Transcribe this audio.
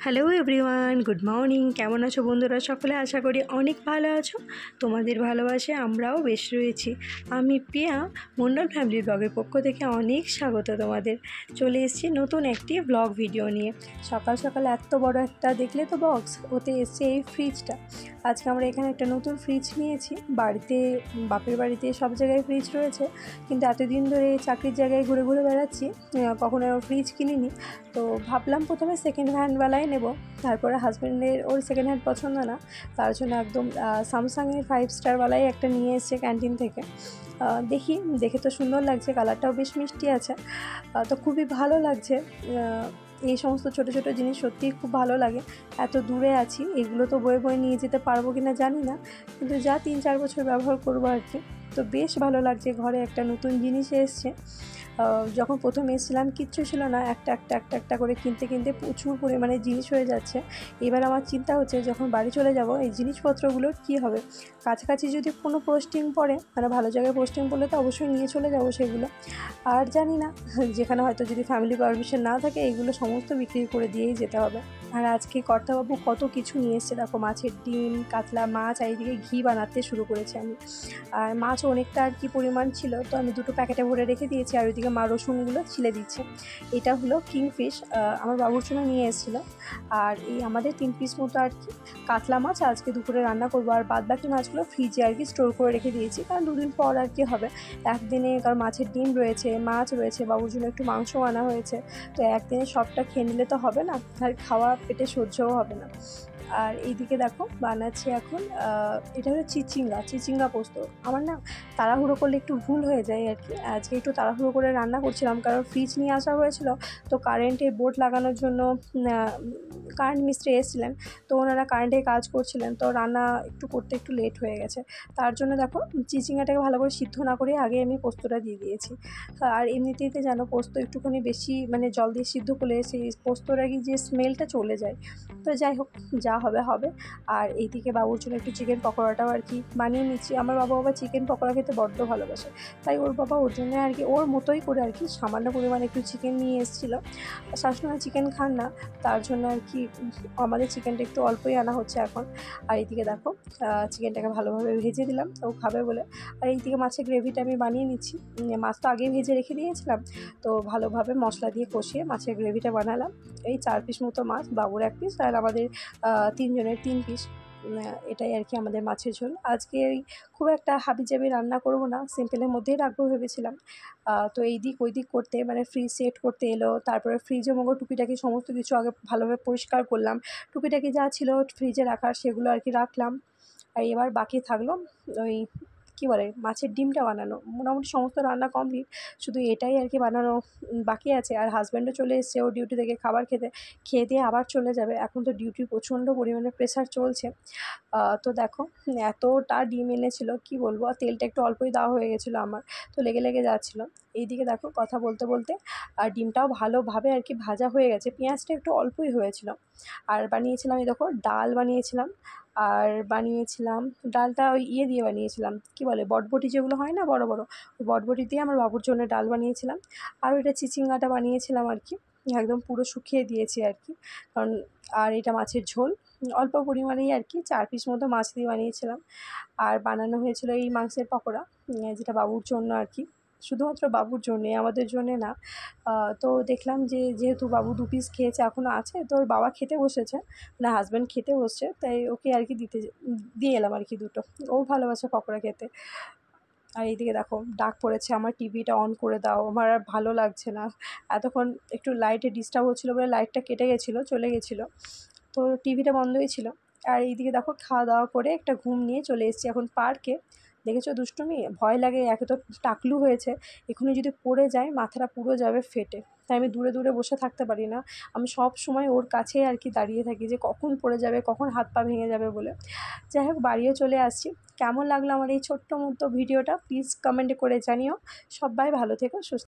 Hello everyone, good morning. কেমন আছো বন্ধুরা? সকলে আশা করি অনেক ভালো আছো। তোমাদের ভালোবাসে আমরাও বেশ রয়েছি। আমি প্রিয়া, মণ্ডল ফ্যামিলি ব্লগের পক্ষ থেকে অনেক স্বাগত তোমাদের। চলে এসেছি নতুন একটি ব্লগ ভিডিও নিয়ে। সকাল সকাল এত বড় একটা দেখলে তো বক্স, ওতে এসছে এই ফ্রিজটা। আজকে আমরা এখানে একটা নতুন ফ্রিজ নিয়েছি। বাড়িতে, বাপের বাড়িতে সব জায়গায় ফ্রিজ রয়েছে, কিন্তু এতদিন ধরে চাকরির জায়গায় ঘুরে ঘুরে বেড়াচ্ছি, কখনো ফ্রিজ কিনিনি। তো ভাবলাম প্রথমে সেকেন্ড হ্যান্ডওয়ালাই নেব। তারপরে হাজব্যান্ডের ওর সেকেন্ড হ্যান্ড পছন্দ না, তার জন্য একদম স্যামসাংয়ের 5 স্টারওয়ালাই একটা নিয়ে এসেছে ক্যান্টিন থেকে। দেখে তো সুন্দর লাগছে, কালারটাও বেশ মিষ্টি আছে। তো খুবই ভালো লাগছে। এই সমস্ত ছোটো ছোটো জিনিস সত্যিই খুব ভালো লাগে। এত দূরে আছি, এগুলো তো বয়ে বয়ে নিয়ে যেতে পারবো কি না জানি না, কিন্তু যা 3-4 বছর ব্যবহার করবো আর কি। তো বেশ ভালো লাগছে, ঘরে একটা নতুন জিনিস এসছে। যখন প্রথম এসেছিলাম কিচ্ছু ছিল না, একটা করে কিনতে কিনতে প্রচুর পরিমাণে জিনিস হয়ে যাচ্ছে। এবার আমার চিন্তা হচ্ছে যখন বাড়ি চলে যাব এই জিনিসপত্রগুলোর কী হবে। কাছাকাছি যদি কোনো পোস্টিং পড়ে, মানে ভালো জায়গায় পোস্টিং পড়লে তো অবশ্যই নিয়ে চলে যাব সেগুলো। আর জানি না, যেখানে হয়তো যদি ফ্যামিলি পারমিশন না থাকে এইগুলো সমস্ত বিক্রি করে দিয়েই যেতে হবে। আর আজকে কর্তাবাবু কত কিছু নিয়ে এসছে দেখো, মাছের ডিম, কাতলা মাছ, আর এইদিকে ঘি বানাতে শুরু করেছি আমি। আর মাছও অনেকটা আর কি পরিমাণ ছিল, তো আমি 2টো প্যাকেটে ভরে রেখে দিয়েছি। আর ওইদিকে মা রসুনগুলো ছিলে দিচ্ছে। এটা হলো কিংফিশ, আমার বাবুর জন্য নিয়ে এসেছিলো। আর এই আমাদের 3 পিস মতো আর কি কাতলা মাছ আজকে দুপুরে রান্না করবো। আর বাদ বাকি মাছগুলো ফ্রিজে আর কি স্টোর করে রেখে দিয়েছি, কারণ 2 দিন পর আর কি হবে। একদিনে, কারণ মাছের ডিম রয়েছে, মাছ রয়েছে, বাবুর জন্য একটু মাংস আনা হয়েছে। তো একদিনে সবটা খেয়ে নিলে তো হবে না, আর খাওয়া পেটে সহ্যও হবে না। আর এইদিকে দেখো বানাচ্ছি এখন, এটা হলো চিচিঙ্গা পোস্ত। আমার না তাড়াহুড়ো করলে একটু ভুল হয়ে যায় আর কি। আজকে একটু তাড়াহুড়ো করে রান্না করছিলাম, কারণ ফ্রিজ নিয়ে আসা হয়েছিল। তো কারেন্টের বোর্ড লাগানোর জন্য কারেন্ট মিস্ত্রি এসেছিলেন, তো ওনারা কারেন্টের কাজ করছিলেন, তো রান্না একটু করতে একটু লেট হয়ে গেছে। তার জন্য দেখো চিচিঙ্গাটাকে ভালো করে সিদ্ধ না করে আগে আমি পোস্তটা দিয়ে দিয়েছি। আর এমনিতেই তো জানো পোস্ত একটুখানি বেশি মানে জল দিয়ে সিদ্ধ করলে সেই পোস্তর আর কি যে স্মেলটা চলে যায়। তো যাই হোক, যা হবে হবে। আর এইদিকে বাবুর জন্য একটু চিকেন পকোড়াটাও আর কি বানিয়ে নিচ্ছি। আমার বাবা চিকেন পকোড়া খেতে বড্ড ভালোবাসে, তাই ওর বাবা ওর জন্য আর কি ওর মতোই করে আর কি সামান্য পরিমাণে একটু চিকেন নিয়ে এসেছিলো। শাশুড়ি চিকেন খান না, তার জন্য আর কি আমাদের চিকেনটা একটু অল্পই আনা হচ্ছে এখন। আর এইদিকে দেখো চিকেনটাকে ভালোভাবে ভেজে দিলাম ও খাবে বলে। আর এইদিকে মাছের গ্রেভিটা আমি বানিয়ে নিচ্ছি। মাছ তো আগেই ভেজে রেখে দিয়েছিলাম, তো ভালোভাবে মশলা দিয়ে কষিয়ে মাছের গ্রেভিটা বানালাম। এই 4 পিস মতো মাছ, বাবুর 1 পিস আর আমাদের 3 জনের 3 পিস। এটাই আর কি আমাদের মাছের ঝোল। আজকে খুব একটা হাবিজাবি রান্না করব না, সিম্পলের মধ্যেই রাখবো ভেবেছিলাম। তো এইদিক ওইদিক করতে মানে ফ্রিজ সেট করতে এলো, তারপরে ফ্রিজে মগো টুকিটাকি সমস্ত কিছু আগে ভালোভাবে পরিষ্কার করলাম। টুকিটাকি যা ছিল ফ্রিজে রাখার সেগুলো আর কি রাখলাম। আর এবার বাকি থাকলো ওই কী বলে মাছের ডিমটা বানানো। মোটামুটি সমস্ত রান্না কমপ্লিট, শুধু এটাই আর কি বানানো বাকি আছে। আর হাজব্যান্ডও চলে এসছে ওর ডিউটি থেকে খাবার খেতে, খেয়ে দিয়ে আবার চলে যাবে। এখন তো ডিউটির প্রচণ্ড পরিমাণে প্রেশার চলছে। তো দেখো এতটা ডিম এনেছিল কি বলবো, আর তেলটা একটু অল্পই দেওয়া হয়ে গেছিলো আমার, তো লেগে লেগে যাচ্ছিলো। এইদিকে দেখো কথা বলতে বলতে আর ডিমটাও ভালোভাবে আর কি ভাজা হয়ে গেছে, পেঁয়াজটা একটু অল্পই হয়েছিল। আর বানিয়েছিলাম এই দেখো ডাল বানিয়েছিলাম। আর বানিয়েছিলাম ডালটা ওই দিয়ে বানিয়েছিলাম, কি বলে বটবটি যেগুলো হয় না বড় বড়, ওই বটবটি দিয়ে আমার বাবুর জন্য ডাল বানিয়েছিলাম। আর ওইটা চিচিঙ্গাটা বানিয়েছিলাম আর কি, একদম পুরো শুকিয়ে দিয়েছি আর কি, কারণ আর এটা মাছের ঝোল অল্প পরিমাণেই আর কি 4 পিস মতো মাছ দিয়ে বানিয়েছিলাম। আর বানানো হয়েছিল এই মাংসের পকোড়া, যেটা বাবুর জন্য আর কি, শুধুমাত্র বাবুর জন্যে, আমাদের জন্যে না। তো দেখলাম যে যেহেতু বাবু 2 পিস খেয়েছে এখনও আছে, তো ওর বাবা খেতে বসেছে, মানে হাজব্যান্ড খেতে বসছে, তাই ওকে আর কি দিয়ে এলাম আর কি 2টো। ও ভালোবাসে পকোড়া খেতে। আর এইদিকে দেখো ডাক পড়েছে আমার, টিভিটা অন করে দাও, আমার আর ভালো লাগছে না। এতক্ষণ একটু লাইটে ডিস্টার্ব হচ্ছিলো বলে লাইটটা কেটে গেছিলো, চলে গেছিলো, তো টিভিটা বন্ধই ছিল। আর এইদিকে দেখো খাওয়া দাওয়া করে একটা ঘুম নিয়ে চলে এসেছি এখন পার্কে। দেখেছো দুষ্টুমি, ভয় লাগে, একে তো টাকলু হয়েছে, এখনই যদি পড়ে যায় মাথাটা পুরো যাবে ফেটে। তাই আমি দূরে দূরে বসে থাকতে পারি না, আমি সব সময় ওর কাছেই আর কি দাঁড়িয়ে থাকি, যে কখন পড়ে যাবে, কখন হাত পা ভেঙে যাবে বলে। যাই হোক বাড়িও চলে আসছি। কেমন লাগলো আমার এই ছোট্ট মতো ভিডিওটা প্লিজ কমেন্টে করে জানিও। সবাই ভালো থেকো, সুস্থ